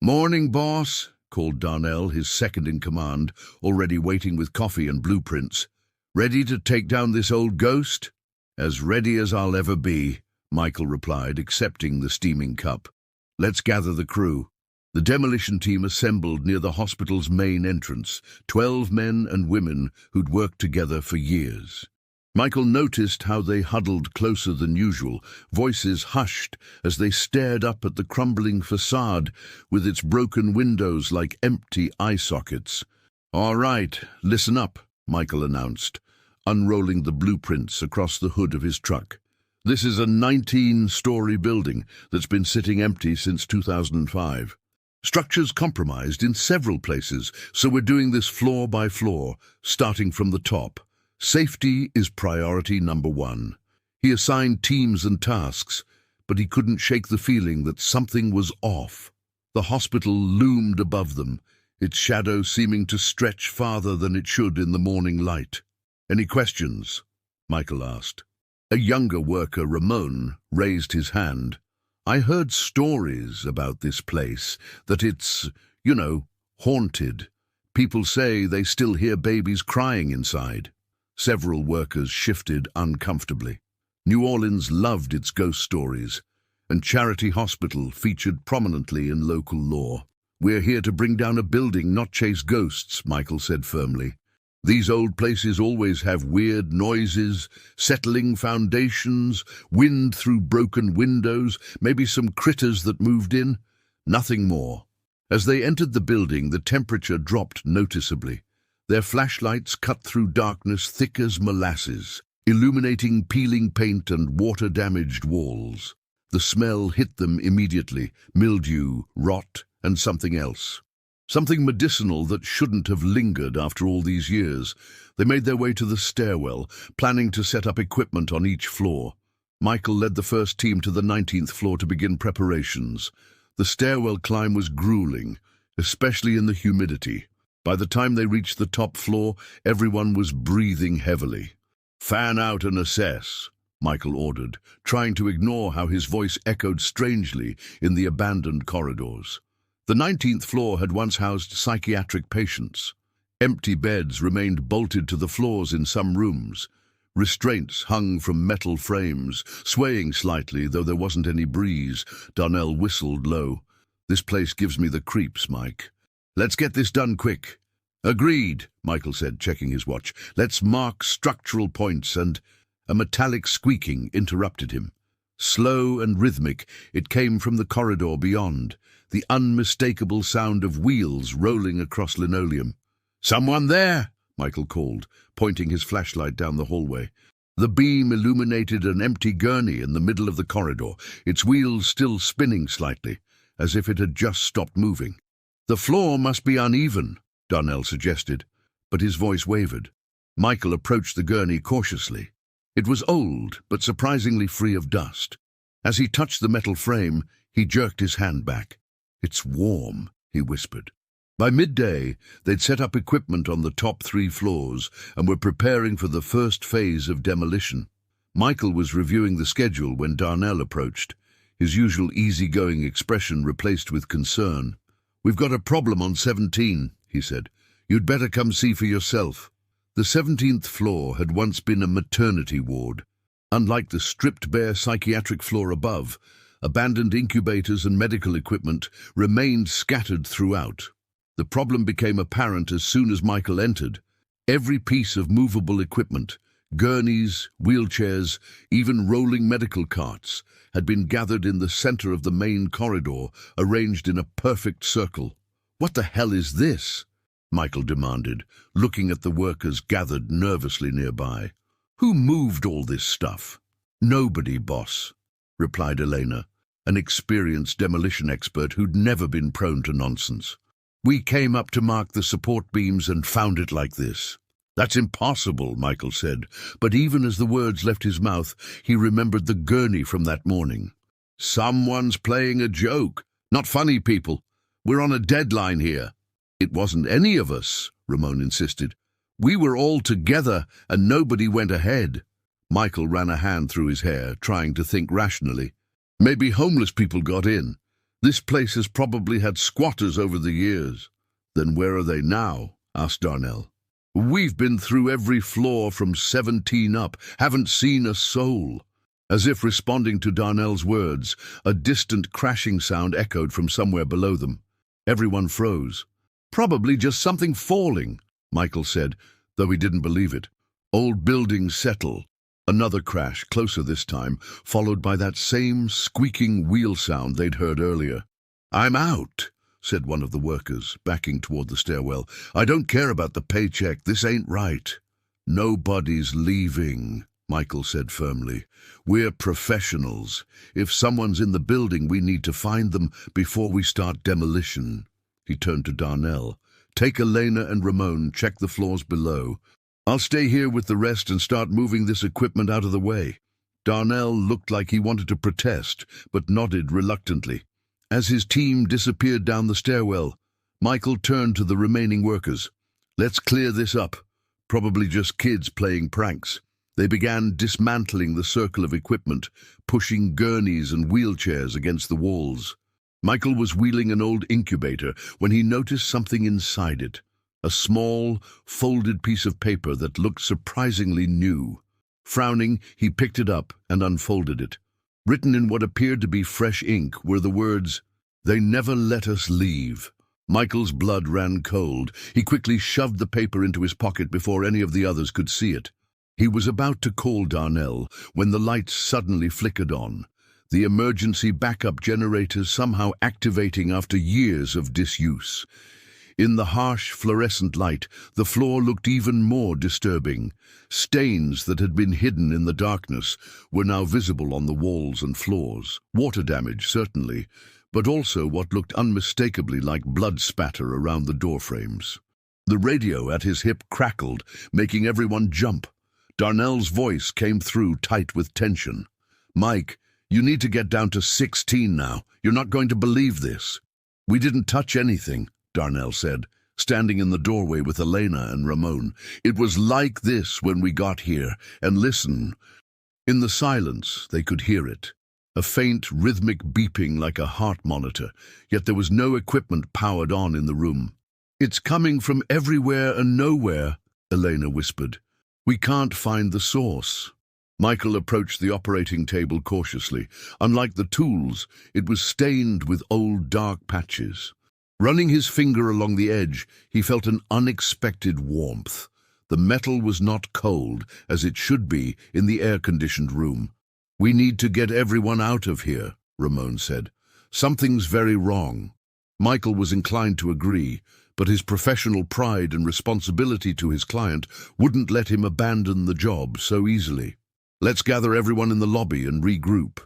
"Morning, boss," called Darnell, his second-in-command, already waiting with coffee and blueprints. "Ready to take down this old ghost?" "As ready as I'll ever be," Michael replied, accepting the steaming cup. "Let's gather the crew." The demolition team assembled near the hospital's main entrance, 12 men and women who'd worked together for years. Michael noticed how they huddled closer than usual, voices hushed as they stared up at the crumbling facade with its broken windows like empty eye sockets. "All right, listen up," Michael announced, unrolling the blueprints across the hood of his truck. "This is a 19-story building that's been sitting empty since 2005. Structures compromised in several places, so we're doing this floor by floor, starting from the top. Safety is priority number one." He assigned teams and tasks, but he couldn't shake the feeling that something was off. The hospital loomed above them, its shadow seeming to stretch farther than it should in the morning light. "Any questions?" Michael asked. A younger worker, Ramon, raised his hand. "I heard stories about this place, that it's, haunted. People say they still hear babies crying inside." Several workers shifted uncomfortably. New Orleans loved its ghost stories, and Charity Hospital featured prominently in local lore. "We're here to bring down a building, not chase ghosts," Michael said firmly. "These old places always have weird noises, settling foundations, wind through broken windows, maybe some critters that moved in. Nothing more." As they entered the building, the temperature dropped noticeably. Their flashlights cut through darkness thick as molasses, illuminating peeling paint and water-damaged walls. The smell hit them immediately: mildew, rot, and something else. Something medicinal that shouldn't have lingered after all these years. They made their way to the stairwell, planning to set up equipment on each floor. Michael led the first team to the 19th floor to begin preparations. The stairwell climb was grueling, especially in the humidity. By the time they reached the top floor, everyone was breathing heavily. "Fan out and assess," Michael ordered, trying to ignore how his voice echoed strangely in the abandoned corridors. The 19th floor had once housed psychiatric patients. Empty beds remained bolted to the floors in some rooms. Restraints hung from metal frames, swaying slightly, though there wasn't any breeze. Darnell whistled low. "This place gives me the creeps, Mike. Let's get this done quick." "Agreed," Michael said, checking his watch. "Let's mark structural points," and a metallic squeaking interrupted him. Slow and rhythmic, it came from the corridor beyond, the unmistakable sound of wheels rolling across linoleum. "Someone there!" Michael called, pointing his flashlight down the hallway. The beam illuminated an empty gurney in the middle of the corridor, its wheels still spinning slightly, as if it had just stopped moving. "The floor must be uneven," Darnell suggested, but his voice wavered. Michael approached the gurney cautiously. It was old, but surprisingly free of dust. As he touched the metal frame, he jerked his hand back. "It's warm," he whispered. By midday, they'd set up equipment on the top 3 floors and were preparing for the first phase of demolition. Michael was reviewing the schedule when Darnell approached, his usual easygoing expression replaced with concern. "We've got a problem on 17, he said. "You'd better come see for yourself." The 17th floor had once been a maternity ward. Unlike the stripped-bare psychiatric floor above, abandoned incubators and medical equipment remained scattered throughout. The problem became apparent as soon as Michael entered. Every piece of movable equipment, gurneys, wheelchairs, even rolling medical carts, had been gathered in the center of the main corridor, arranged in a perfect circle. "What the hell is this?" Michael demanded, looking at the workers gathered nervously nearby. "Who moved all this stuff?" "Nobody, boss," replied Elena, an experienced demolition expert who'd never been prone to nonsense. "We came up to mark the support beams and found it like this." "That's impossible," Michael said, but even as the words left his mouth, he remembered the gurney from that morning. "Someone's playing a joke. Not funny, people. We're on a deadline here." "It wasn't any of us," Ramon insisted. "We were all together and nobody went ahead." Michael ran a hand through his hair, trying to think rationally. "Maybe homeless people got in. This place has probably had squatters over the years. Then where are they now? Asked Darnell. We've been through every floor from 17 up, haven't seen a soul. As if responding to Darnell's words, a distant crashing sound echoed from somewhere below them. Everyone froze. Probably just something falling, Michael said, though he didn't believe it. Old buildings settle. Another crash, closer this time, followed by that same squeaking wheel sound they'd heard earlier. I'm out, said one of the workers, backing toward the stairwell. I don't care about the paycheck. This ain't right. Nobody's leaving, Michael said firmly. We're professionals. If someone's in the building, we need to find them before we start demolition. He turned to Darnell. Take Elena and Ramon, check the floors below. I'll stay here with the rest and start moving this equipment out of the way. Darnell looked like he wanted to protest, but nodded reluctantly. As his team disappeared down the stairwell, Michael turned to the remaining workers. Let's clear this up. Probably just kids playing pranks. They began dismantling the circle of equipment, pushing gurneys and wheelchairs against the walls. Michael was wheeling an old incubator when he noticed something inside it. A small, folded piece of paper that looked surprisingly new. Frowning, he picked it up and unfolded it. Written in what appeared to be fresh ink were the words, "They never let us leave." Michael's blood ran cold. He quickly shoved the paper into his pocket before any of the others could see it. He was about to call Darnell when the lights suddenly flickered on, the emergency backup generators somehow activating after years of disuse. In the harsh fluorescent light, the floor looked even more disturbing. Stains that had been hidden in the darkness were now visible on the walls and floors. Water damage, certainly, but also what looked unmistakably like blood spatter around the doorframes. The radio at his hip crackled, making everyone jump. Darnell's voice came through tight with tension. Mike, you need to get down to 16 now. You're not going to believe this. We didn't touch anything, Darnell said, standing in the doorway with Elena and Ramon. It was like this when we got here, and listen. In the silence, they could hear it. A faint, rhythmic beeping like a heart monitor, yet there was no equipment powered on in the room. It's coming from everywhere and nowhere, Elena whispered. We can't find the source. Michael approached the operating table cautiously. Unlike the tools, it was stained with old dark patches. Running his finger along the edge, he felt an unexpected warmth. The metal was not cold, as it should be in the air-conditioned room. We need to get everyone out of here, Ramon said. Something's very wrong. Michael was inclined to agree, but his professional pride and responsibility to his client wouldn't let him abandon the job so easily. Let's gather everyone in the lobby and regroup.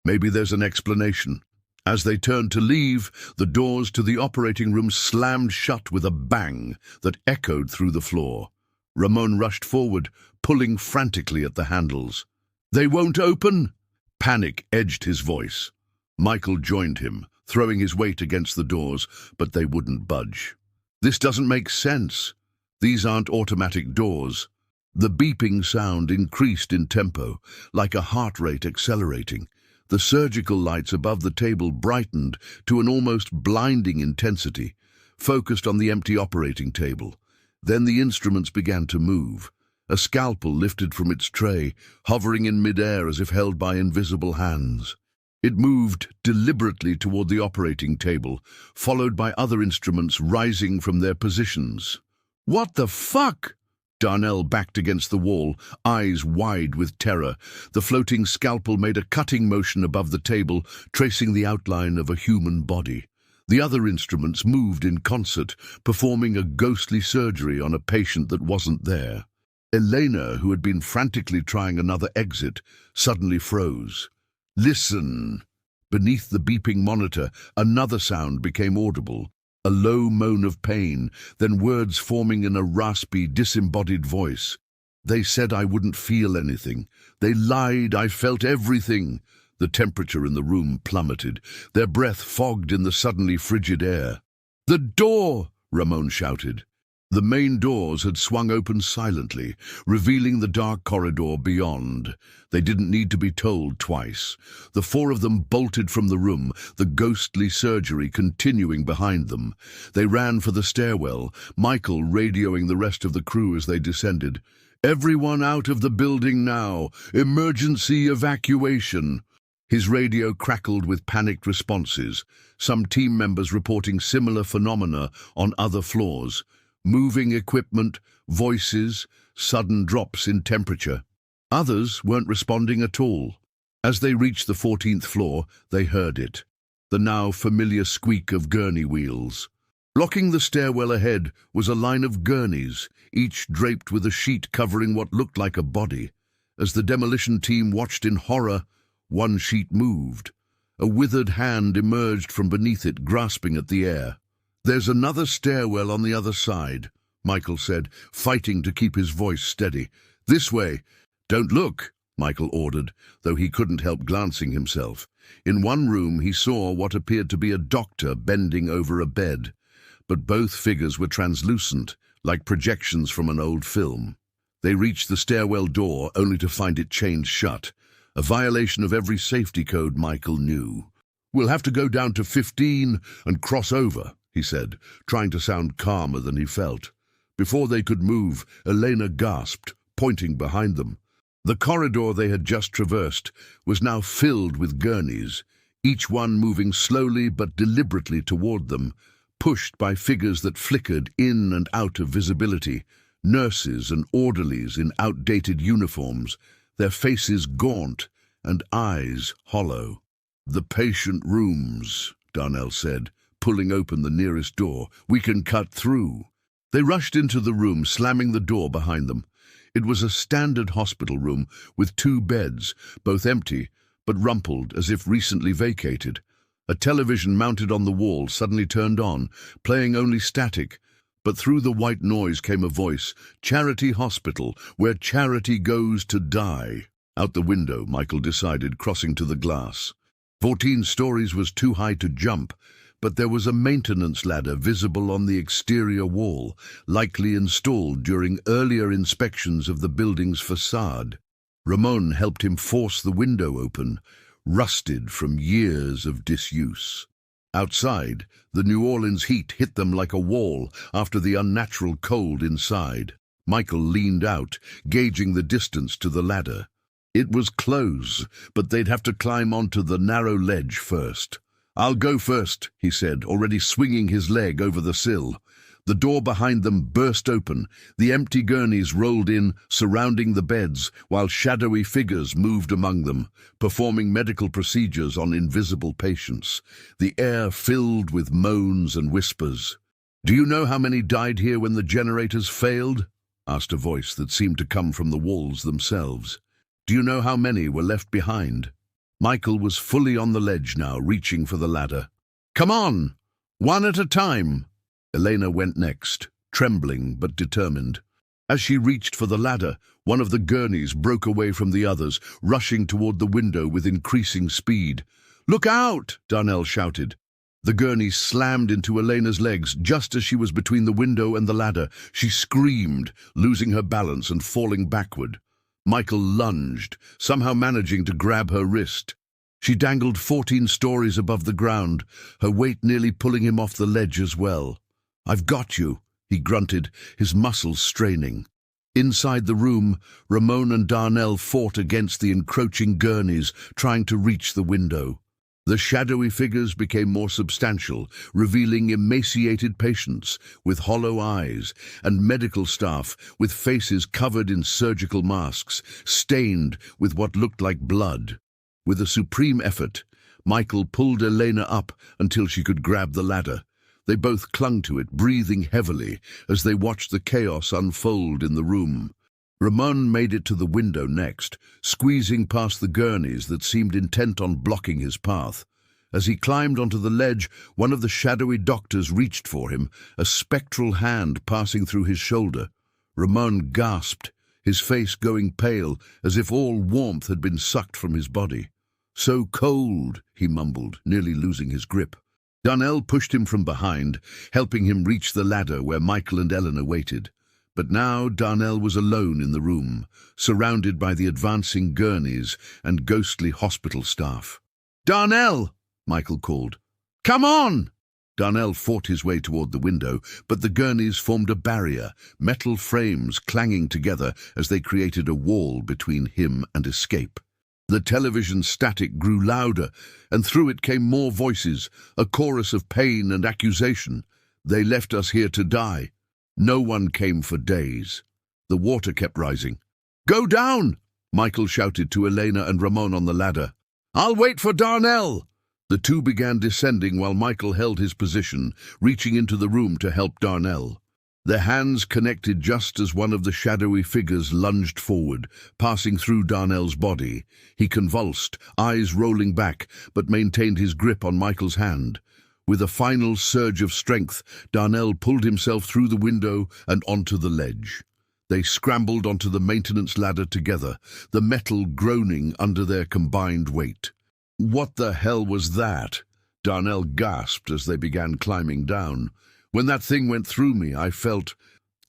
Maybe there's an explanation. As they turned to leave, the doors to the operating room slammed shut with a bang that echoed through the floor. Ramon rushed forward, pulling frantically at the handles. They won't open! Panic edged his voice. Michael joined him, throwing his weight against the doors, but they wouldn't budge. This doesn't make sense. These aren't automatic doors. The beeping sound increased in tempo, like a heart rate accelerating. The surgical lights above the table brightened to an almost blinding intensity, focused on the empty operating table. Then the instruments began to move. A scalpel lifted from its tray, hovering in midair as if held by invisible hands. It moved deliberately toward the operating table, followed by other instruments rising from their positions. What the fuck? Darnell backed against the wall, eyes wide with terror. The floating scalpel made a cutting motion above the table, tracing the outline of a human body. The other instruments moved in concert, performing a ghostly surgery on a patient that wasn't there. Elena, who had been frantically trying another exit, suddenly froze. Listen! Beneath the beeping monitor, another sound became audible. A low moan of pain, then words forming in a raspy, disembodied voice. They said I wouldn't feel anything. They lied. I felt everything. The temperature in the room plummeted. Their breath fogged in the suddenly frigid air. The door! Ramon shouted. The main doors had swung open silently, revealing the dark corridor beyond. They didn't need to be told twice. The four of them bolted from the room, the ghostly surgery continuing behind them. They ran for the stairwell, Michael radioing the rest of the crew as they descended. "Everyone out of the building now! Emergency evacuation!" His radio crackled with panicked responses, some team members reporting similar phenomena on other floors. Moving equipment, voices, sudden drops in temperature. Others weren't responding at all. As they reached the 14th floor, they heard it, the now familiar squeak of gurney wheels. Blocking the stairwell ahead was a line of gurneys, each draped with a sheet covering what looked like a body. As the demolition team watched in horror, one sheet moved. A withered hand emerged from beneath it, grasping at the air. "There's another stairwell on the other side," Michael said, fighting to keep his voice steady. "This way." "Don't look," Michael ordered, though he couldn't help glancing himself. In one room he saw what appeared to be a doctor bending over a bed, but both figures were translucent, like projections from an old film. They reached the stairwell door only to find it chained shut, a violation of every safety code Michael knew. "We'll have to go down to 15 and cross over," he said, trying to sound calmer than he felt. Before they could move, Elena gasped, pointing behind them. The corridor they had just traversed was now filled with gurneys, each one moving slowly but deliberately toward them, pushed by figures that flickered in and out of visibility, nurses and orderlies in outdated uniforms, their faces gaunt and eyes hollow. "The patient rooms," Darnell said, pulling open the nearest door. "We can cut through." They rushed into the room, slamming the door behind them. It was a standard hospital room with 2 beds, both empty, but rumpled as if recently vacated. A television mounted on the wall suddenly turned on, playing only static, but through the white noise came a voice, "Charity Hospital, where charity goes to die." Out the window, Michael decided, crossing to the glass. 14 stories was too high to jump, but there was a maintenance ladder visible on the exterior wall, likely installed during earlier inspections of the building's facade. Ramon helped him force the window open, rusted from years of disuse. Outside, the New Orleans heat hit them like a wall after the unnatural cold inside. Michael leaned out, gauging the distance to the ladder. It was close, but they'd have to climb onto the narrow ledge first. "I'll go first," he said, already swinging his leg over the sill. The door behind them burst open. The empty gurneys rolled in, surrounding the beds, while shadowy figures moved among them, performing medical procedures on invisible patients. The air filled with moans and whispers. "Do you know how many died here when the generators failed?" asked a voice that seemed to come from the walls themselves. "Do you know how many were left behind?" Michael was fully on the ledge now, reaching for the ladder. "Come on! One at a time!" Elena went next, trembling but determined. As she reached for the ladder, one of the gurneys broke away from the others, rushing toward the window with increasing speed. "Look out!" Darnell shouted. The gurney slammed into Elena's legs just as she was between the window and the ladder. She screamed, losing her balance and falling backward. Michael lunged, somehow managing to grab her wrist. She dangled 14 stories above the ground, her weight nearly pulling him off the ledge as well. "I've got you," he grunted, his muscles straining. Inside the room, Ramon and Darnell fought against the encroaching gurneys, trying to reach the window. The shadowy figures became more substantial, revealing emaciated patients with hollow eyes and medical staff with faces covered in surgical masks, stained with what looked like blood. With a supreme effort, Michael pulled Elena up until she could grab the ladder. They both clung to it, breathing heavily as they watched the chaos unfold in the room. Ramon made it to the window next, squeezing past the gurneys that seemed intent on blocking his path. As he climbed onto the ledge, one of the shadowy doctors reached for him, a spectral hand passing through his shoulder. Ramon gasped, his face going pale, as if all warmth had been sucked from his body. "So cold," he mumbled, nearly losing his grip. Darnell pushed him from behind, helping him reach the ladder where Michael and Eleanor waited. But now Darnell was alone in the room, surrounded by the advancing gurneys and ghostly hospital staff. "Darnell!" Michael called. "Come on!" Darnell fought his way toward the window, but the gurneys formed a barrier, metal frames clanging together as they created a wall between him and escape. The television static grew louder, and through it came more voices, a chorus of pain and accusation. "They left us here to die." No one came for days. The water kept rising. "Go down!" Michael shouted to Elena and Ramon on the ladder. "I'll wait for Darnell!" The two began descending while Michael held his position, reaching into the room to help Darnell. Their hands connected just as one of the shadowy figures lunged forward, passing through Darnell's body. He convulsed, eyes rolling back, but maintained his grip on Michael's hand. With a final surge of strength, Darnell pulled himself through the window and onto the ledge. They scrambled onto the maintenance ladder together, the metal groaning under their combined weight. "What the hell was that?" Darnell gasped as they began climbing down. "When that thing went through me, I felt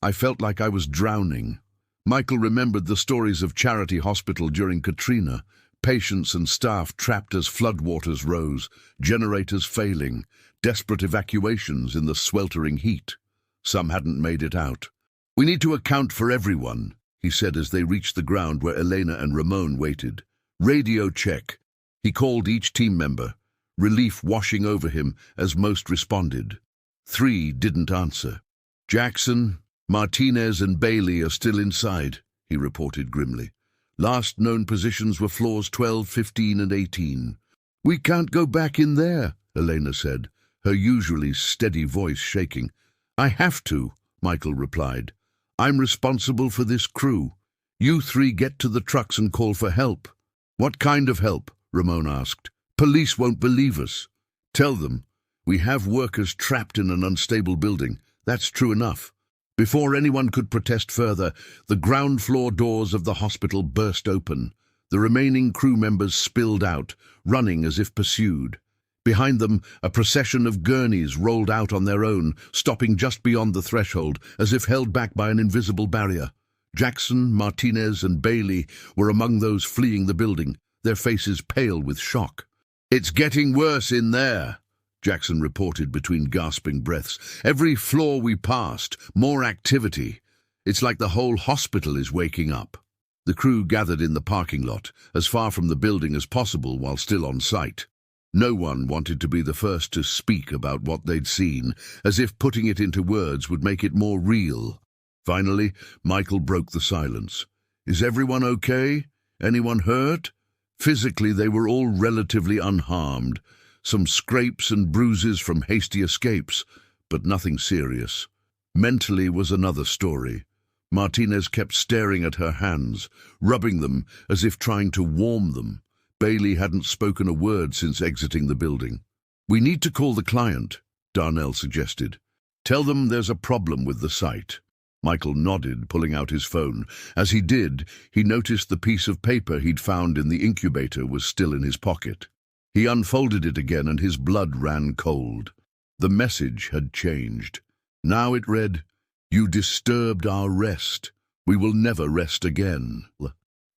like I was drowning." Michael remembered the stories of Charity Hospital during Katrina, patients and staff trapped as floodwaters rose, generators failing, desperate evacuations in the sweltering heat. Some hadn't made it out. "We need to account for everyone," he said as they reached the ground where Elena and Ramon waited. "Radio check." He called each team member, relief washing over him as most responded. 3 didn't answer. "Jackson, Martinez and Bailey are still inside," he reported grimly. "Last known positions were floors 12, 15 and 18. "We can't go back in there," Elena said, her usually steady voice shaking. "I have to," Michael replied. "I'm responsible for this crew. You 3 get to the trucks and call for help." "What kind of help?" Ramon asked. "Police won't believe us." "Tell them we have workers trapped in an unstable building. That's true enough." Before anyone could protest further, the ground floor doors of the hospital burst open. The remaining crew members spilled out, running as if pursued. Behind them, a procession of gurneys rolled out on their own, stopping just beyond the threshold, as if held back by an invisible barrier. Jackson, Martinez, and Bailey were among those fleeing the building, their faces pale with shock. "It's getting worse in there," Jackson reported between gasping breaths. "Every floor we passed, more activity. It's like the whole hospital is waking up." The crew gathered in the parking lot, as far from the building as possible while still on site. No one wanted to be the first to speak about what they'd seen, as if putting it into words would make it more real. Finally, Michael broke the silence. "Is everyone okay? Anyone hurt?" Physically, they were all relatively unharmed. Some scrapes and bruises from hasty escapes, but nothing serious. Mentally was another story. Martinez kept staring at her hands, rubbing them as if trying to warm them. Bailey hadn't spoken a word since exiting the building. "We need to call the client," Darnell suggested. "Tell them there's a problem with the site." Michael nodded, pulling out his phone. As he did, he noticed the piece of paper he'd found in the incubator was still in his pocket. He unfolded it again and his blood ran cold. The message had changed. Now it read, "You disturbed our rest. We will never rest again."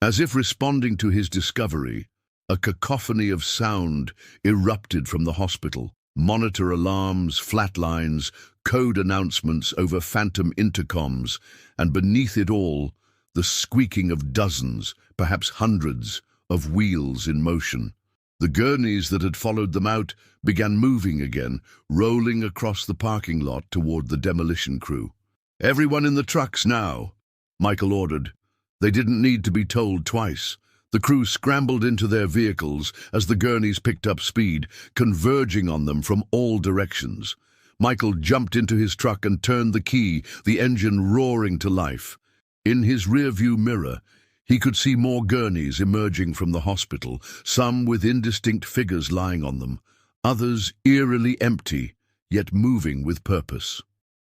As if responding to his discovery, a cacophony of sound erupted from the hospital. Monitor alarms, flat lines, code announcements over phantom intercoms, and beneath it all, the squeaking of dozens, perhaps hundreds, of wheels in motion. The gurneys that had followed them out began moving again, rolling across the parking lot toward the demolition crew. "Everyone in the trucks now," Michael ordered. They didn't need to be told twice. The crew scrambled into their vehicles as the gurneys picked up speed, converging on them from all directions. Michael jumped into his truck and turned the key, the engine roaring to life. In his rearview mirror, he could see more gurneys emerging from the hospital, some with indistinct figures lying on them, others eerily empty, yet moving with purpose.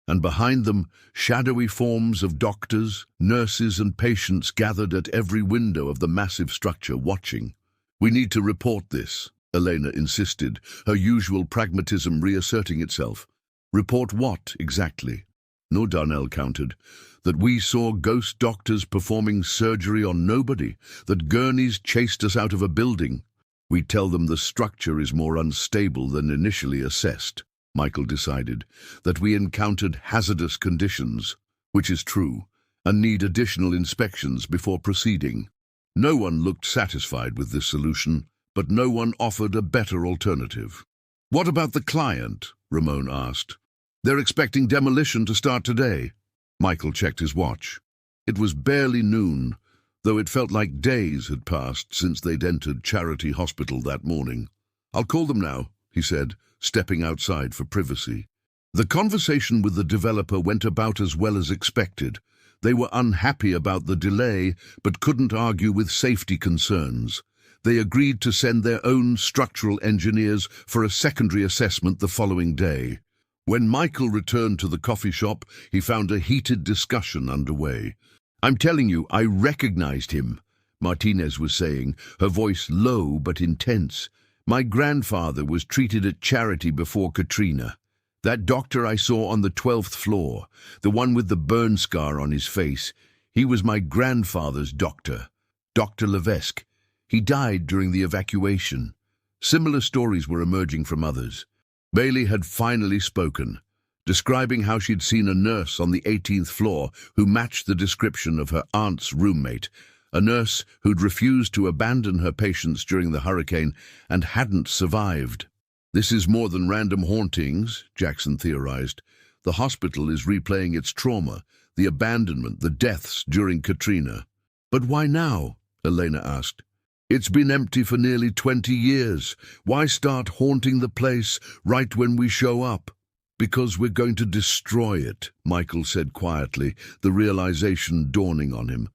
And behind them, shadowy forms of doctors, nurses and patients gathered at every window of the massive structure watching. "We need to report this," Elena insisted, her usual pragmatism reasserting itself. Report what, exactly? No, Darnell countered. That we saw ghost doctors performing surgery on nobody, that gurneys chased us out of a building. We tell them the structure is more unstable than initially assessed, Michael decided, that we encountered hazardous conditions, which is true, and need additional inspections before proceeding. No one looked satisfied with this solution, but no one offered a better alternative. What about the client? Ramon asked. They're expecting demolition to start today. Michael checked his watch. It was barely noon, though it felt like days had passed since they'd entered Charity Hospital that morning. I'll call them now, he said, stepping outside for privacy. The conversation with the developer went about as well as expected. They were unhappy about the delay, but couldn't argue with safety concerns. They agreed to send their own structural engineers for a secondary assessment the following day. When Michael returned to the coffee shop, he found a heated discussion underway. I'm telling you, I recognized him, Martinez was saying, her voice low but intense. My grandfather was treated at Charity before Katrina. That doctor I saw on the 12th floor, the one with the burn scar on his face, he was my grandfather's doctor, Dr. Levesque. He died during the evacuation. Similar stories were emerging from others. Bailey had finally spoken, describing how she'd seen a nurse on the 18th floor who matched the description of her aunt's roommate, a nurse who'd refused to abandon her patients during the hurricane and hadn't survived. This is more than random hauntings, Jackson theorized. The hospital is replaying its trauma, the abandonment, the deaths during Katrina. But why now? Elena asked. It's been empty for nearly 20 years. Why start haunting the place right when we show up? Because we're going to destroy it, Michael said quietly, the realization dawning on him.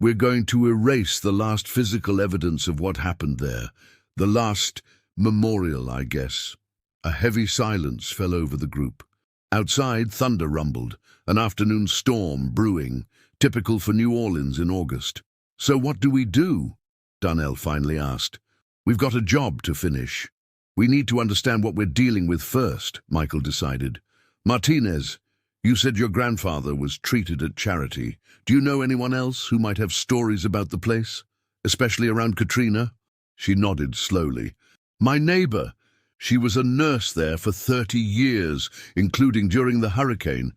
We're going to erase the last physical evidence of what happened there. The last memorial, I guess. A heavy silence fell over the group. Outside, thunder rumbled, an afternoon storm brewing, typical for New Orleans in August. So what do we do? Darnell finally asked. We've got a job to finish. We need to understand what we're dealing with first, Michael decided. Martinez, you said your grandfather was treated at Charity. Do you know anyone else who might have stories about the place, especially around Katrina? She nodded slowly. My neighbor. She was a nurse there for 30 years, including during the hurricane.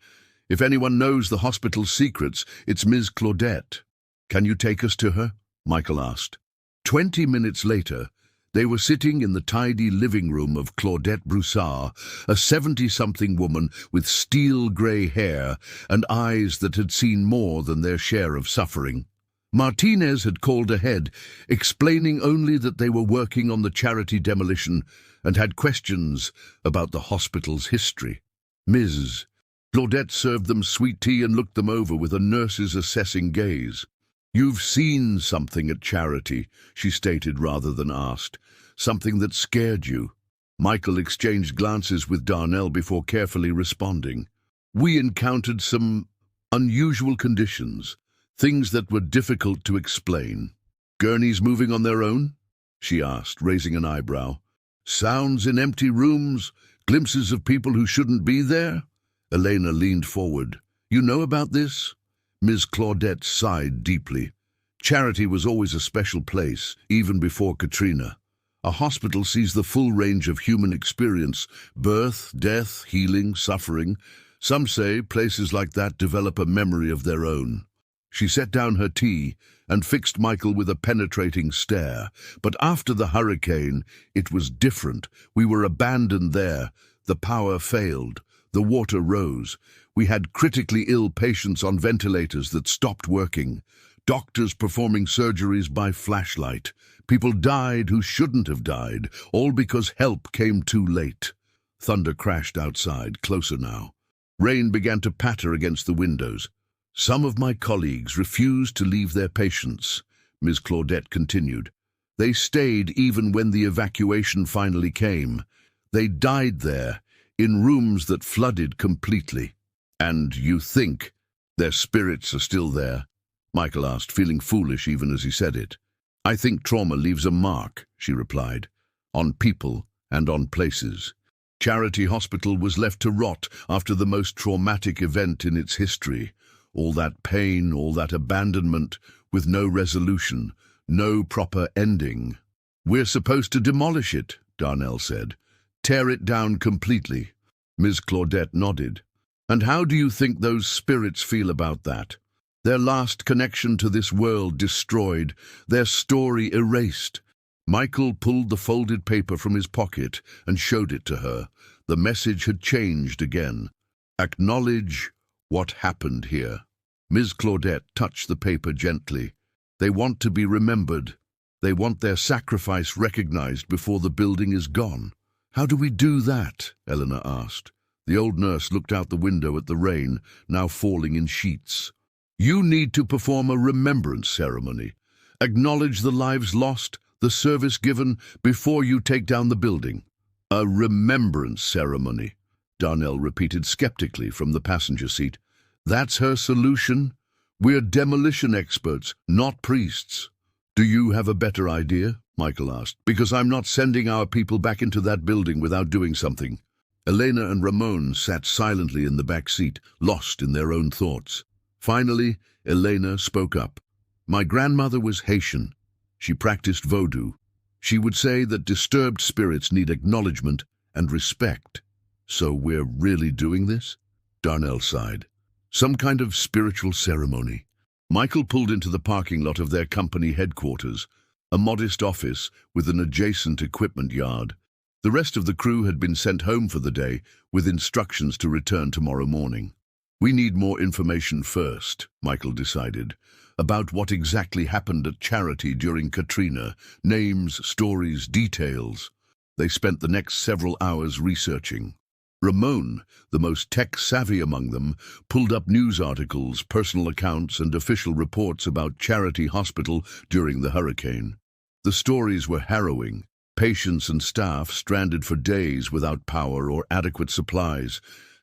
If anyone knows the hospital's secrets, it's Ms. Claudette. Can you take us to her? Michael asked. 20 minutes later, they were sitting in the tidy living room of Claudette Broussard, a 70-something woman with steel-grey hair and eyes that had seen more than their share of suffering. Martinez had called ahead, explaining only that they were working on the Charity demolition and had questions about the hospital's history. Ms. Claudette served them sweet tea and looked them over with a nurse's assessing gaze. You've seen something at Charity, she stated rather than asked. Something that scared you. Michael exchanged glances with Darnell before carefully responding. We encountered some unusual conditions, things that were difficult to explain. Gurneys moving on their own? She asked, raising an eyebrow. Sounds in empty rooms, glimpses of people who shouldn't be there? Elena leaned forward. You know about this? Ms. Claudette sighed deeply. Charity was always a special place, even before Katrina. A hospital sees the full range of human experience, birth, death, healing, suffering. Some say places like that develop a memory of their own. She set down her tea and fixed Michael with a penetrating stare. But after the hurricane, it was different. We were abandoned there. The power failed. The water rose. We had critically ill patients on ventilators that stopped working. Doctors performing surgeries by flashlight. People died who shouldn't have died, all because help came too late. Thunder crashed outside, closer now. Rain began to patter against the windows. Some of my colleagues refused to leave their patients, Ms. Claudette continued. They stayed even when the evacuation finally came. They died there, in rooms that flooded completely. And you think their spirits are still there? Michael asked, feeling foolish even as he said it. I think trauma leaves a mark, she replied. on people and on places. Charity Hospital was left to rot after the most traumatic event in its history. All that pain, all that abandonment, with no resolution, no proper ending. "We're supposed to demolish it," Darnell said. "Tear it down completely." Ms. Claudette nodded. "And how do you think those spirits feel about that? Their last connection to this world destroyed, their story erased." Michael pulled the folded paper from his pocket and showed it to her. The message had changed again. "Acknowledge what happened here." Ms. Claudette touched the paper gently. "They want to be remembered. They want their sacrifice recognized before the building is gone." "How do we do that?" Eleanor asked. The old nurse looked out the window at the rain, now falling in sheets. "You need to perform a remembrance ceremony. Acknowledge the lives lost, the service given, before you take down the building." "A remembrance ceremony," Darnell repeated skeptically from the passenger seat. "That's her solution? We're demolition experts, not priests." "Do you have a better idea?" Michael asked. "Because I'm not sending our people back into that building without doing something." Elena and Ramon sat silently in the back seat, lost in their own thoughts. Finally, Elena spoke up. "My grandmother was Haitian. She practiced Vodou. She would say that disturbed spirits need acknowledgement and respect." "So we're really doing this?" Darnell sighed. "Some kind of spiritual ceremony." Michael pulled into the parking lot of their company headquarters, a modest office with an adjacent equipment yard. The rest of the crew had been sent home for the day, with instructions to return tomorrow morning. "We need more information first," Michael decided, "about what exactly happened at Charity during Katrina. Names, stories, details." They spent the next several hours researching. Ramon, the most tech-savvy among them, pulled up news articles, personal accounts, and official reports about Charity Hospital during the hurricane. The stories were harrowing. Patients and staff stranded for days without power or adequate supplies.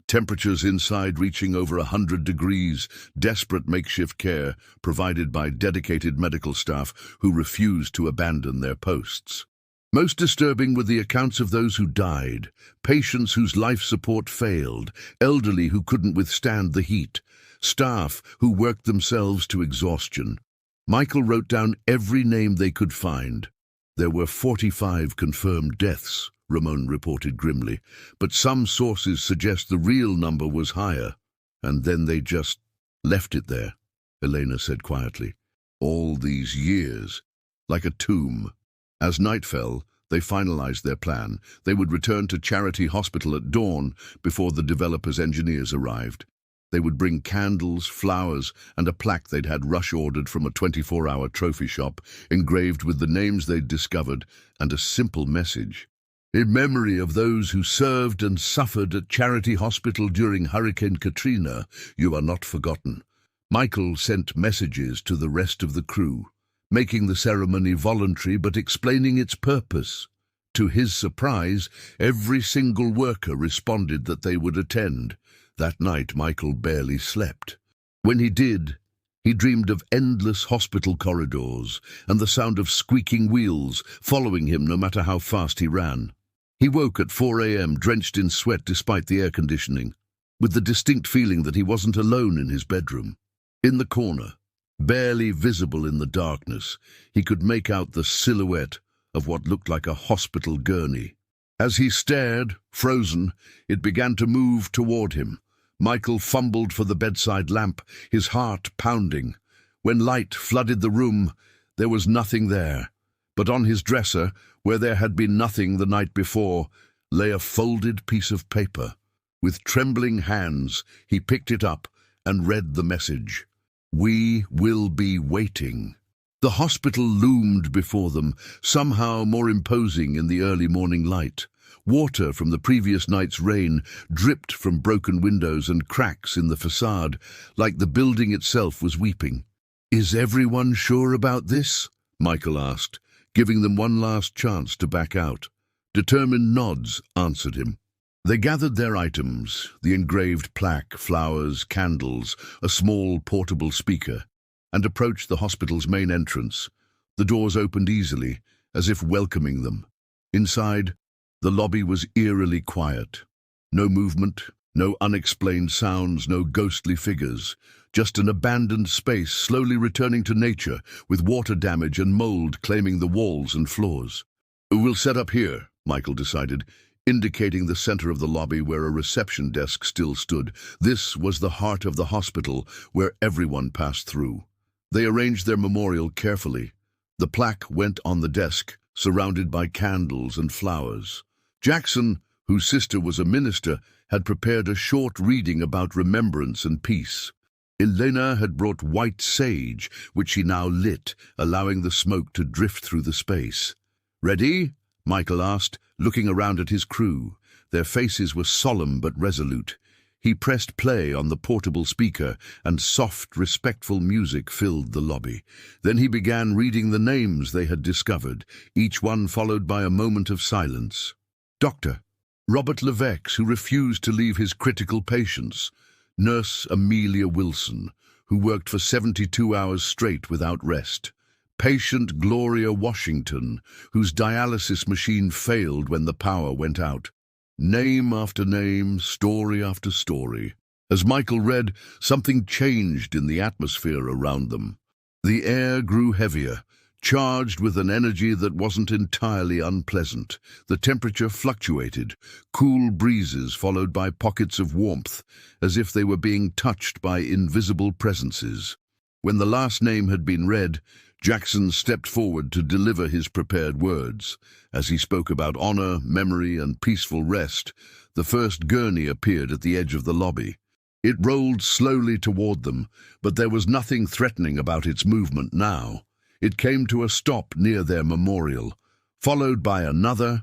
Temperatures inside reaching over 100 degrees, desperate makeshift care provided by dedicated medical staff who refused to abandon their posts. Most disturbing were the accounts of those who died, patients whose life support failed, elderly who couldn't withstand the heat, staff who worked themselves to exhaustion. Michael wrote down every name they could find. "There were 45 confirmed deaths," Ramon reported grimly, "but some sources suggest the real number was higher. And then they just left it there," Elena said quietly. "All these years, like a tomb." As night fell, they finalized their plan. They would return to Charity Hospital at dawn before the developer's engineers arrived. They would bring candles, flowers, and a plaque they'd had rush-ordered from a 24-hour trophy shop, engraved with the names they'd discovered, and a simple message. "In memory of those who served and suffered at Charity Hospital during Hurricane Katrina, you are not forgotten." Michael sent messages to the rest of the crew, making the ceremony voluntary but explaining its purpose. To his surprise, every single worker responded that they would attend. That night, Michael barely slept. When he did, he dreamed of endless hospital corridors and the sound of squeaking wheels following him no matter how fast he ran. He woke at 4 a.m. drenched in sweat despite the air conditioning, with the distinct feeling that he wasn't alone in his bedroom. In the corner, barely visible in the darkness, he could make out the silhouette of what looked like a hospital gurney. As he stared, frozen, it began to move toward him. Michael fumbled for the bedside lamp, his heart pounding. When light flooded the room, there was nothing there. But on his dresser, where there had been nothing the night before, lay a folded piece of paper. With trembling hands, he picked it up and read the message. "We will be waiting." The hospital loomed before them, somehow more imposing in the early morning light. Water from the previous night's rain dripped from broken windows and cracks in the facade, like the building itself was weeping. "Is everyone sure about this?" Michael asked, giving them one last chance to back out. Determined nods answered him. They gathered their items, the engraved plaque, flowers, candles, a small portable speaker, and approached the hospital's main entrance. The doors opened easily, as if welcoming them. Inside, the lobby was eerily quiet. No movement, no unexplained sounds, no ghostly figures. Just an abandoned space slowly returning to nature, with water damage and mold claiming the walls and floors. "We'll set up here," Michael decided, indicating the center of the lobby where a reception desk still stood. This was the heart of the hospital, where everyone passed through. They arranged their memorial carefully. The plaque went on the desk, surrounded by candles and flowers. Jackson, whose sister was a minister, had prepared a short reading about remembrance and peace. Elena had brought white sage, which she now lit, allowing the smoke to drift through the space. "Ready?" Michael asked, looking around at his crew. Their faces were solemn but resolute. He pressed play on the portable speaker, and soft, respectful music filled the lobby. Then he began reading the names they had discovered, each one followed by a moment of silence. Dr. Robert Levesque, who refused to leave his critical patients. Nurse Amelia Wilson, who worked for 72 hours straight without rest. Patient Gloria Washington, whose dialysis machine failed when the power went out. Name after name, story after story. As Michael read, something changed in the atmosphere around them. The air grew heavier, charged with an energy that wasn't entirely unpleasant. The temperature fluctuated, cool breezes followed by pockets of warmth, as if they were being touched by invisible presences. When the last name had been read, Jackson stepped forward to deliver his prepared words. As he spoke about honor, memory, and peaceful rest, the first gurney appeared at the edge of the lobby. It rolled slowly toward them, but there was nothing threatening about its movement now. It came to a stop near their memorial, followed by another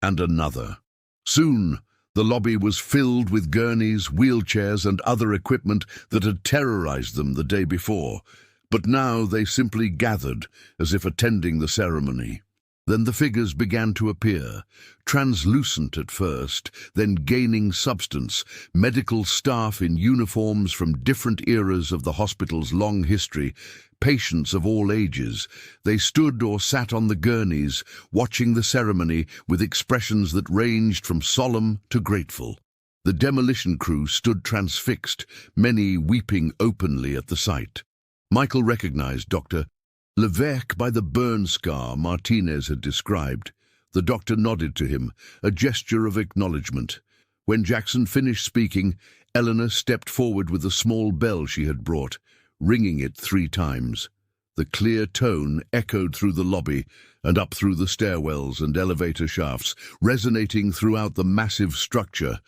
and another. Soon, the lobby was filled with gurneys, wheelchairs, and other equipment that had terrorized them the day before, but now they simply gathered as if attending the ceremony. Then the figures began to appear, translucent at first, then gaining substance, medical staff in uniforms from different eras of the hospital's long history, patients of all ages. They stood or sat on the gurneys, watching the ceremony with expressions that ranged from solemn to grateful. The demolition crew stood transfixed, many weeping openly at the sight. Michael recognized Dr. Levesque by the burn scar Martinez had described. The doctor nodded to him, a gesture of acknowledgement. When Jackson finished speaking, Eleanor stepped forward with a small bell she had brought, ringing it 3 times. The clear tone echoed through the lobby and up through the stairwells and elevator shafts, resonating throughout the massive structure.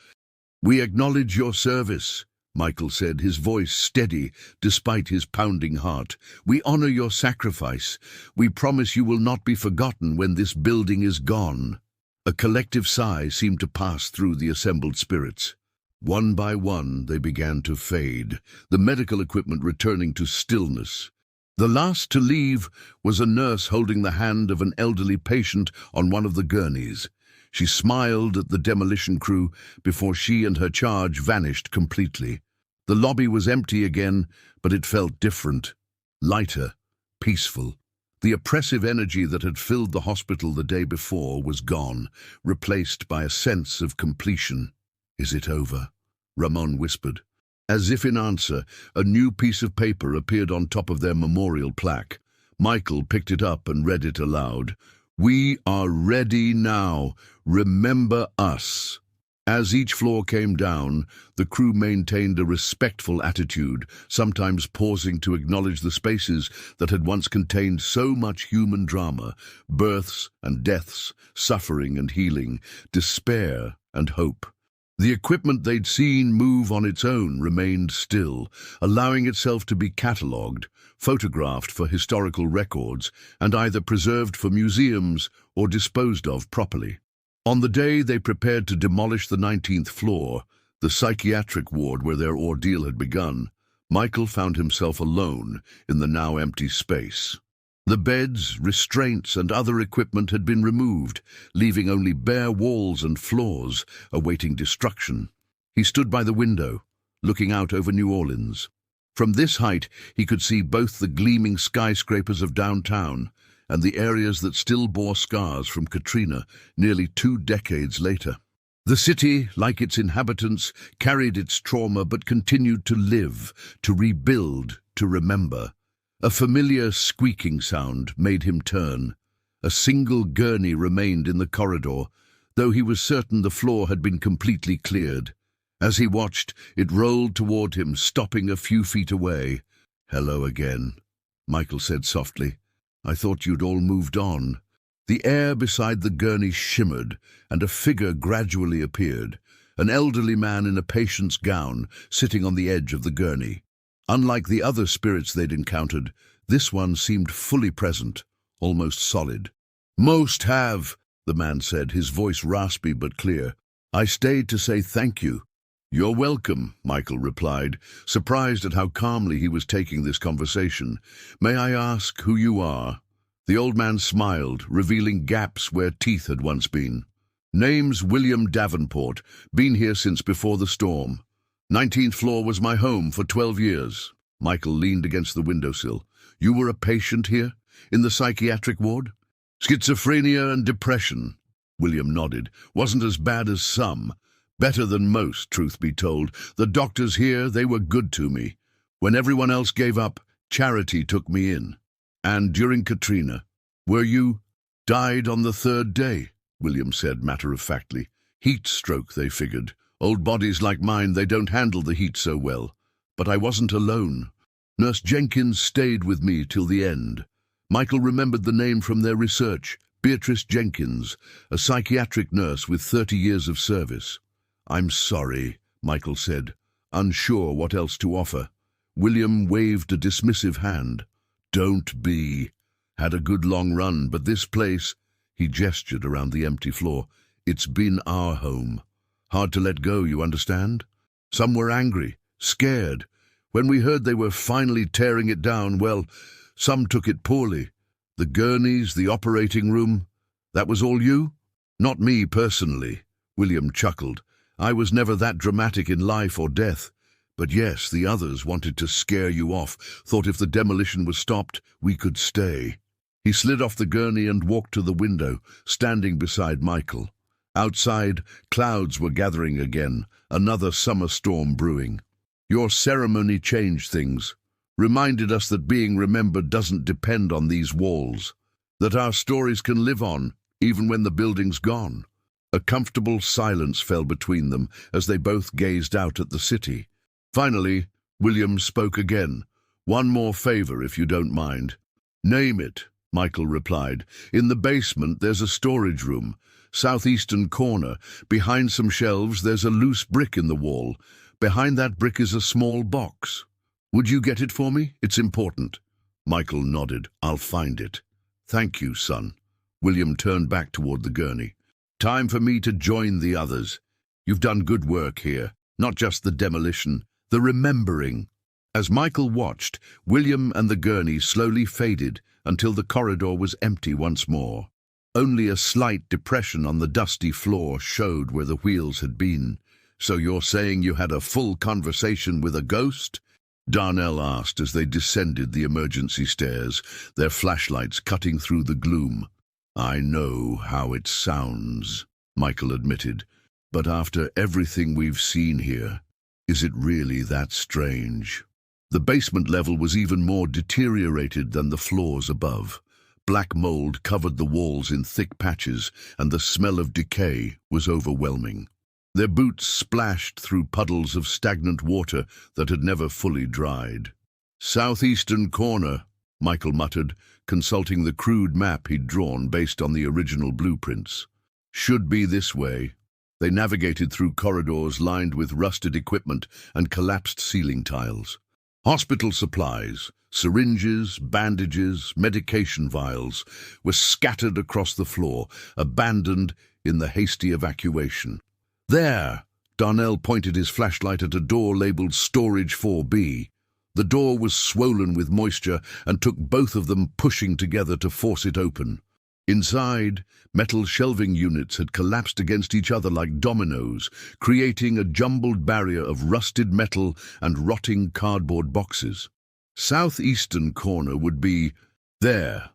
"We acknowledge your service," Michael said, his voice steady despite his pounding heart. "We honor your sacrifice. We promise you will not be forgotten when this building is gone." A collective sigh seemed to pass through the assembled spirits. One by one, they began to fade, the medical equipment returning to stillness. The last to leave was a nurse holding the hand of an elderly patient on one of the gurneys. She smiled at the demolition crew before she and her charge vanished completely. The lobby was empty again, but it felt different, lighter, peaceful. The oppressive energy that had filled the hospital the day before was gone, replaced by a sense of completion. "Is it over?" Ramon whispered. As if in answer, a new piece of paper appeared on top of their memorial plaque. Michael picked it up and read it aloud. "We are ready now. Remember us." As each floor came down, the crew maintained a respectful attitude, sometimes pausing to acknowledge the spaces that had once contained so much human drama, births and deaths, suffering and healing, despair and hope. The equipment they'd seen move on its own remained still, allowing itself to be catalogued, photographed for historical records, and either preserved for museums or disposed of properly. On the day they prepared to demolish the 19th floor, the psychiatric ward where their ordeal had begun, Michael found himself alone in the now empty space. The beds, restraints, and other equipment had been removed, leaving only bare walls and floors, awaiting destruction. He stood by the window, looking out over New Orleans. From this height, he could see both the gleaming skyscrapers of downtown and the areas that still bore scars from Katrina nearly 2 decades later. The city, like its inhabitants, carried its trauma but continued to live, to rebuild, to remember. A familiar squeaking sound made him turn. A single gurney remained in the corridor, though he was certain the floor had been completely cleared. As he watched, it rolled toward him, stopping a few feet away. "Hello again," Michael said softly. "I thought you'd all moved on." The air beside the gurney shimmered, and a figure gradually appeared, an elderly man in a patient's gown, sitting on the edge of the gurney. Unlike the other spirits they'd encountered, this one seemed fully present, almost solid. "Most have," the man said, his voice raspy but clear. "I stayed to say thank you." "You're welcome," Michael replied, surprised at how calmly he was taking this conversation. "May I ask who you are?" The old man smiled, revealing gaps where teeth had once been. "Name's William Davenport, been here since before the storm. 19th floor was my home for 12 years. Michael leaned against the windowsill. "You were a patient here, in the psychiatric ward?" "Schizophrenia and depression," William nodded. "Wasn't as bad as some. Better than most, truth be told. The doctors here, they were good to me. When everyone else gave up, charity took me in. And during Katrina, were you died on the 3rd day?" William said matter-of-factly. "Heat stroke, they figured. Old bodies like mine, they don't handle the heat so well. But I wasn't alone. Nurse Jenkins stayed with me till the end." Michael remembered the name from their research, Beatrice Jenkins, a psychiatric nurse with 30 years of service. "I'm sorry," Michael said, unsure what else to offer. William waved a dismissive hand. "Don't be. Had a good long run, but this place," he gestured around the empty floor, "it's been our home. Hard to let go, you understand? Some were angry, scared. When we heard they were finally tearing it down, well, some took it poorly. The gurneys, the operating room, that was all you?" "Not me personally," William chuckled. "I was never that dramatic in life or death. But yes, the others wanted to scare you off, thought if the demolition was stopped, we could stay." He slid off the gurney and walked to the window, standing beside Michael. Outside, clouds were gathering again, another summer storm brewing. "Your ceremony changed things, reminded us that being remembered doesn't depend on these walls, that our stories can live on, even when the building's gone." A comfortable silence fell between them as they both gazed out at the city. Finally, William spoke again. "One more favor, if you don't mind." "Name it," Michael replied. "In the basement, there's a storage room. Southeastern corner. Behind some shelves, there's a loose brick in the wall. Behind that brick is a small box. Would you get it for me? It's important." Michael nodded. "I'll find it." "Thank you, son." William turned back toward the gurney. "Time for me to join the others. You've done good work here. Not just the demolition, the remembering." As Michael watched, William and the gurney slowly faded until the corridor was empty once more. Only a slight depression on the dusty floor showed where the wheels had been. "So you're saying you had a full conversation with a ghost?" Darnell asked as they descended the emergency stairs, their flashlights cutting through the gloom. "I know how it sounds," Michael admitted, "but after everything we've seen here, is it really that strange?" The basement level was even more deteriorated than the floors above. Black mold covered the walls in thick patches, and the smell of decay was overwhelming. Their boots splashed through puddles of stagnant water that had never fully dried. "Southeastern corner," Michael muttered, consulting the crude map he'd drawn based on the original blueprints. "Should be this way." They navigated through corridors lined with rusted equipment and collapsed ceiling tiles. Hospital supplies, syringes, bandages, medication vials were scattered across the floor, abandoned in the hasty evacuation. "There!" Darnell pointed his flashlight at a door labeled Storage 4B. The door was swollen with moisture and took both of them pushing together to force it open. Inside, metal shelving units had collapsed against each other like dominoes, creating a jumbled barrier of rusted metal and rotting cardboard boxes. "Southeastern corner would be there."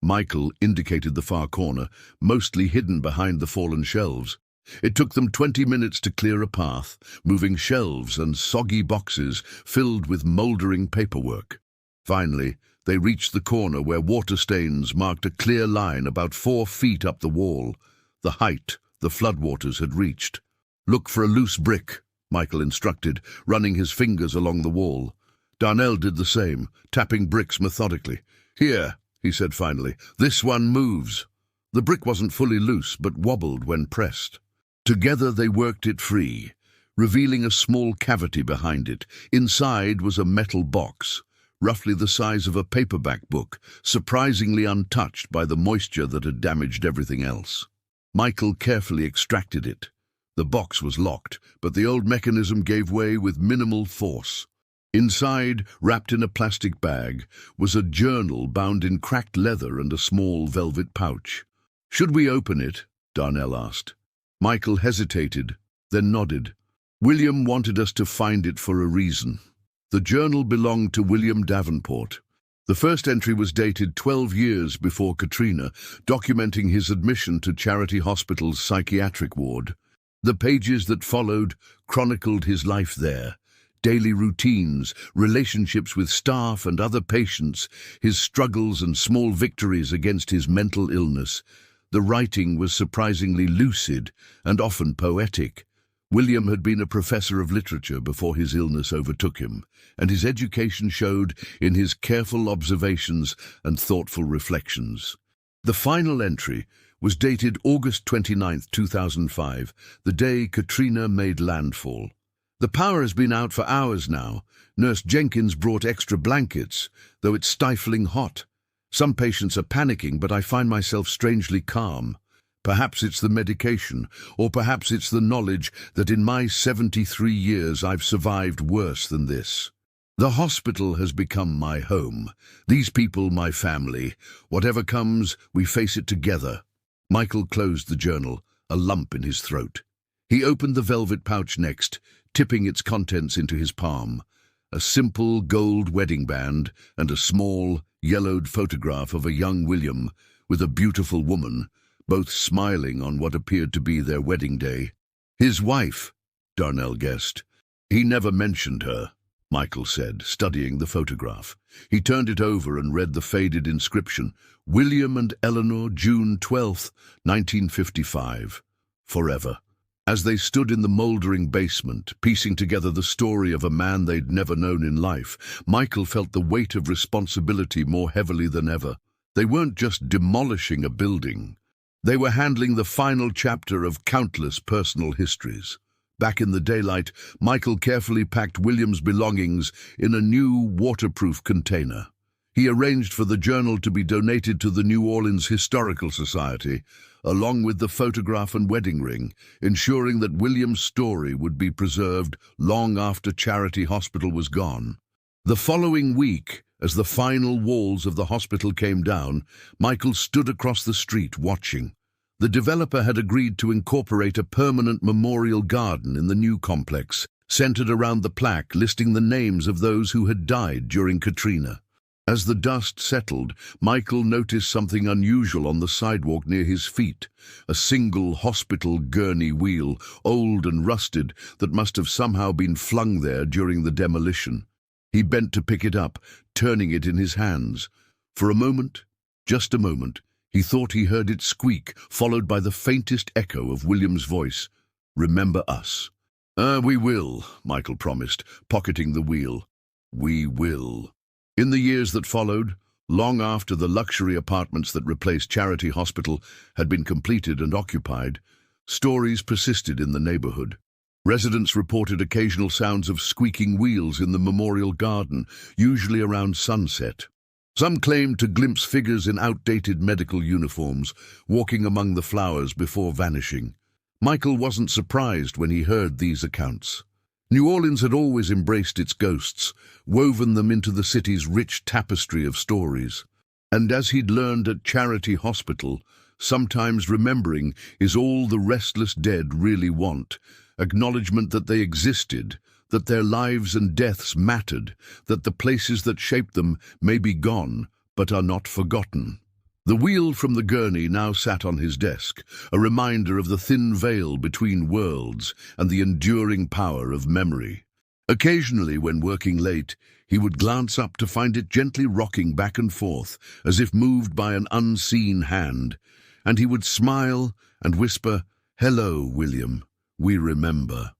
Michael indicated the far corner, mostly hidden behind the fallen shelves. It took them 20 minutes to clear a path, moving shelves and soggy boxes filled with mouldering paperwork. Finally, they reached the corner where water stains marked a clear line about 4 feet up the wall, the height the floodwaters had reached. "Look for a loose brick," Michael instructed, running his fingers along the wall. Darnell did the same, tapping bricks methodically. "Here," he said finally, "this one moves." The brick wasn't fully loose, but wobbled when pressed. Together they worked it free, revealing a small cavity behind it. Inside was a metal box, roughly the size of a paperback book, surprisingly untouched by the moisture that had damaged everything else. Michael carefully extracted it. The box was locked, but the old mechanism gave way with minimal force. Inside, wrapped in a plastic bag, was a journal bound in cracked leather and a small velvet pouch. "Should we open it?" Darnell asked. Michael hesitated, then nodded. "William wanted us to find it for a reason." The journal belonged to William Davenport. The first entry was dated 12 years before Katrina, documenting his admission to Charity Hospital's psychiatric ward. The pages that followed chronicled his life there, daily routines, relationships with staff and other patients, his struggles and small victories against his mental illness. The writing was surprisingly lucid and often poetic. William had been a professor of literature before his illness overtook him, and his education showed in his careful observations and thoughtful reflections. The final entry was dated August 29, 2005, the day Katrina made landfall. "The power has been out for hours now. Nurse Jenkins brought extra blankets, though it's stifling hot. Some patients are panicking, but I find myself strangely calm. Perhaps it's the medication, or perhaps it's the knowledge that in my 73 years I've survived worse than this. The hospital has become my home. These people, my family. Whatever comes, we face it together." Michael closed the journal, a lump in his throat. He opened the velvet pouch next, tipping its contents into his palm. A simple gold wedding band and a small, yellowed photograph of a young William with a beautiful woman, both smiling on what appeared to be their wedding day. "His wife," Darnell guessed. "He never mentioned her," Michael said, studying the photograph. He turned it over and read the faded inscription, "William and Eleanor, June 12, 1955. Forever." As they stood in the mouldering basement, piecing together the story of a man they'd never known in life, Michael felt the weight of responsibility more heavily than ever. They weren't just demolishing a building. They were handling the final chapter of countless personal histories. Back in the daylight, Michael carefully packed William's belongings in a new waterproof container. He arranged for the journal to be donated to the New Orleans Historical Society, along with the photograph and wedding ring, ensuring that William's story would be preserved long after Charity Hospital was gone. The following week, as the final walls of the hospital came down, Michael stood across the street watching. The developer had agreed to incorporate a permanent memorial garden in the new complex, centered around the plaque listing the names of those who had died during Katrina. As the dust settled, Michael noticed something unusual on the sidewalk near his feet, a single hospital gurney wheel, old and rusted, that must have somehow been flung there during the demolition. He bent to pick it up, turning it in his hands. For a moment, just a moment, he thought he heard it squeak, followed by the faintest echo of William's voice. "Remember us." We will," Michael promised, pocketing the wheel. "We will." In the years that followed, long after the luxury apartments that replaced Charity Hospital had been completed and occupied, stories persisted in the neighborhood. Residents reported occasional sounds of squeaking wheels in the memorial garden, usually around sunset. Some claimed to glimpse figures in outdated medical uniforms, walking among the flowers before vanishing. Michael wasn't surprised when he heard these accounts. New Orleans had always embraced its ghosts, woven them into the city's rich tapestry of stories. And as he'd learned at Charity Hospital, sometimes remembering is all the restless dead really want, acknowledgement that they existed, that their lives and deaths mattered, that the places that shaped them may be gone, but are not forgotten. The wheel from the gurney now sat on his desk, a reminder of the thin veil between worlds and the enduring power of memory. Occasionally, when working late, he would glance up to find it gently rocking back and forth, as if moved by an unseen hand, and he would smile and whisper, "Hello, William, we remember."